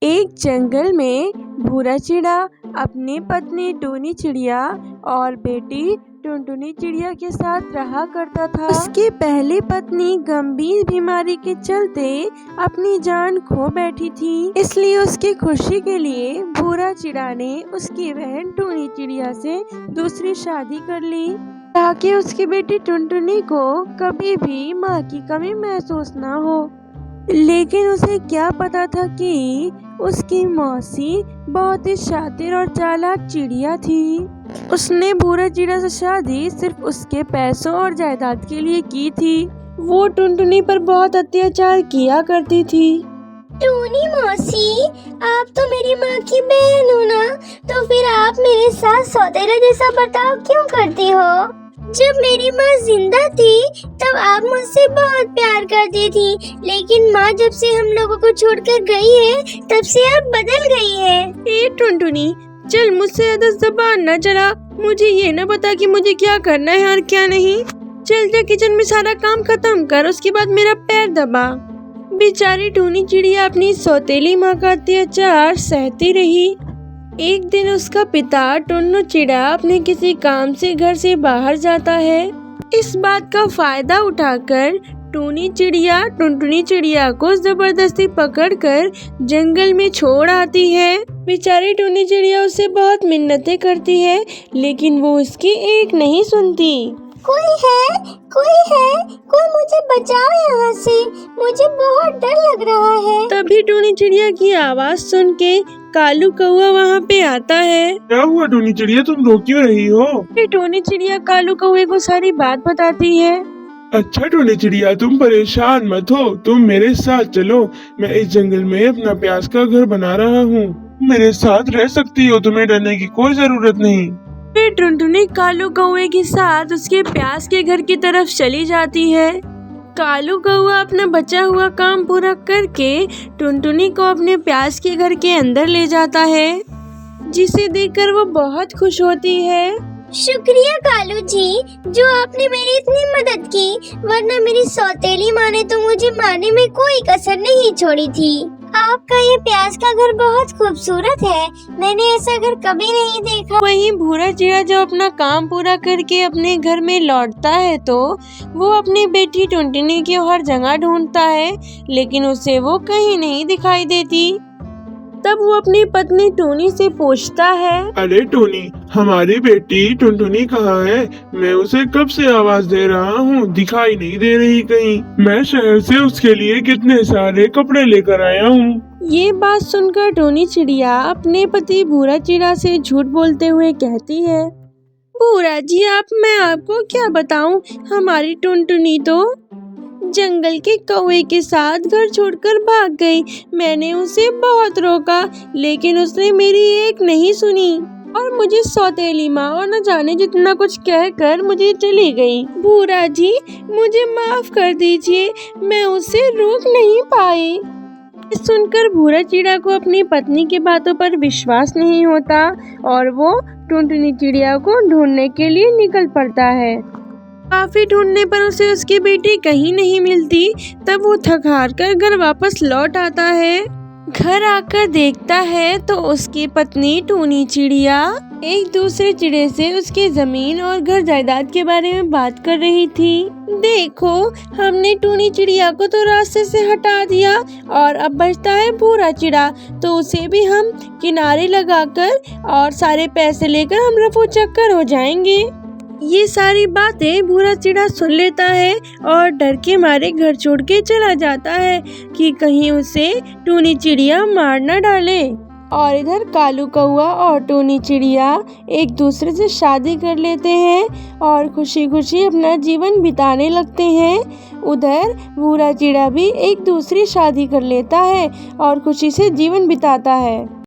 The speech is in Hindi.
एक जंगल में भूरा चिड़ा अपनी पत्नी टूनी चिड़िया और बेटी टुनटुनी चिड़िया के साथ रहा करता था। उसकी पहली पत्नी गंभीर बीमारी के चलते अपनी जान खो बैठी थी, इसलिए उसकी खुशी के लिए भूरा चिड़ा ने उसकी बहन टूनी चिड़िया से दूसरी शादी कर ली, ताकि उसकी बेटी टुनटुनी को कभी भी माँ की कमी महसूस न हो। लेकिन उसे क्या पता था कि उसकी मौसी बहुत ही शातिर और चालाक चिड़िया थी। उसने भूरा चिड़ा से शादी सिर्फ उसके पैसों और जायदाद के लिए की थी। वो टुनटुनी पर बहुत अत्याचार किया करती थी। टूनी मौसी, आप तो मेरी माँ की बहन हो ना, तो फिर आप मेरे साथ सौतेला जैसा बर्ताव क्यों करती हो? जब मेरी माँ जिंदा थी तब आप मुझसे बहुत प्यार करती थी, लेकिन माँ जब से हम लोगों को छोड़कर गई है तब से आप बदल गई है। ए टुनटुनी, चल मुझसे ज्यादा ज़बान न चला। मुझे ये न बता कि मुझे क्या करना है और क्या नहीं। चल जा किचन में सारा काम खत्म कर, उसके बाद मेरा पैर दबा। बेचारी टूनी चिड़िया अपनी सौतेली माँ का अत्याचार सहती रही। एक दिन उसका पिता टुन्नू चिड़ा अपने किसी काम से घर से बाहर जाता है। इस बात का फायदा उठाकर टूनी चिड़िया टुनटुनी चिड़िया को जबरदस्ती पकड़कर जंगल में छोड़ आती है। बेचारी टूनी चिड़िया उससे बहुत मिन्नतें करती है, लेकिन वो उसकी एक नहीं सुनती। कोई मुझे बचाओ यहाँ से, मुझे बहुत डर लग रहा है। तभी टूनी चिड़िया की आवाज सुन के कालू कौआ वहाँ पे आता है। क्या हुआ टूनी चिड़िया, तुम रो क्यों रही हो? फिर टूनी चिड़िया कालू कौए को सारी बात बताती है। अच्छा टूनी चिड़िया, तुम परेशान मत हो, तुम मेरे साथ चलो। मैं इस जंगल में अपना प्यास का घर बना रहा हूँ, मेरे साथ रह सकती हो, तुम्हें डरने की कोई जरूरत नहीं। फिर टुनटुनी कालू कौए के साथ उसके प्यास के घर की तरफ चली जाती है। कालू कौआ अपना बचा हुआ काम पूरा करके टुनटुनी को अपने प्यास के घर के अंदर ले जाता है, जिसे देखकर वो बहुत खुश होती है। शुक्रिया कालू जी, जो आपने मेरी इतनी मदद की, वरना मेरी सौतेली माँ ने तो मुझे मारने में कोई कसर नहीं छोड़ी थी। आपका ये प्यास का घर बहुत खूबसूरत है, मैंने ऐसा घर कभी नहीं देखा। वहीं भूरा चिड़ा जब अपना काम पूरा करके अपने घर में लौटता है तो वो अपनी बेटी टुनटुनी की हर जगह ढूंढता है, लेकिन उसे वो कहीं नहीं दिखाई देती। तब वो अपनी पत्नी टूनी से पूछता है, अरे टूनी, हमारी बेटी टुनटुनी कहाँ है? मैं उसे कब से आवाज दे रहा हूँ, दिखाई नहीं दे रही कहीं। मैं शहर से उसके लिए कितने सारे कपड़े लेकर आया हूँ। ये बात सुनकर टूनी चिड़िया अपने पति भूरा चिड़ा से झूठ बोलते हुए कहती है, भूरा जी मैं आपको क्या बताऊं, हमारी टुनटुनी तो जंगल के कौवे के साथ घर छोड़कर भाग गई। मैंने उसे बहुत रोका, लेकिन उसने मेरी एक नहीं सुनी और मुझे सौतेली माँ और न जाने जितना कुछ कहकर मुझे चली गई। भूरा जी मुझे माफ कर दीजिए, मैं उसे रोक नहीं पाई। सुनकर भूरा चिड़ा को अपनी पत्नी की बातों पर विश्वास नहीं होता और वो टुनटुनी चिड़िया को ढूंढने के लिए निकल पड़ता है। काफी ढूंढने पर उसे उसकी बेटी कहीं नहीं मिलती। तब वो थक हार कर घर वापस लौट आता है। घर आकर देखता है तो उसकी पत्नी टूनी चिड़िया एक दूसरे चिड़े से उसके जमीन और घर जायदाद के बारे में बात कर रही थी। देखो, हमने टूनी चिड़िया को तो रास्ते से हटा दिया और अब बचता है भूरा चिड़ा, तो उसे भी हम किनारे लगाकर और सारे पैसे लेकर हम रफू चक्कर हो जाएंगे। ये सारी बातें भूरा चिड़ा सुन लेता है और डर के मारे घर छोड़ के चला जाता है कि कहीं उसे टूनी चिड़िया मार न डाले। और इधर कालू कौआ और टूनी चिड़िया एक दूसरे से शादी कर लेते हैं और खुशी खुशी अपना जीवन बिताने लगते हैं। उधर भूरा चिड़ा भी एक दूसरी शादी कर लेता है और खुशी से जीवन बिताता है।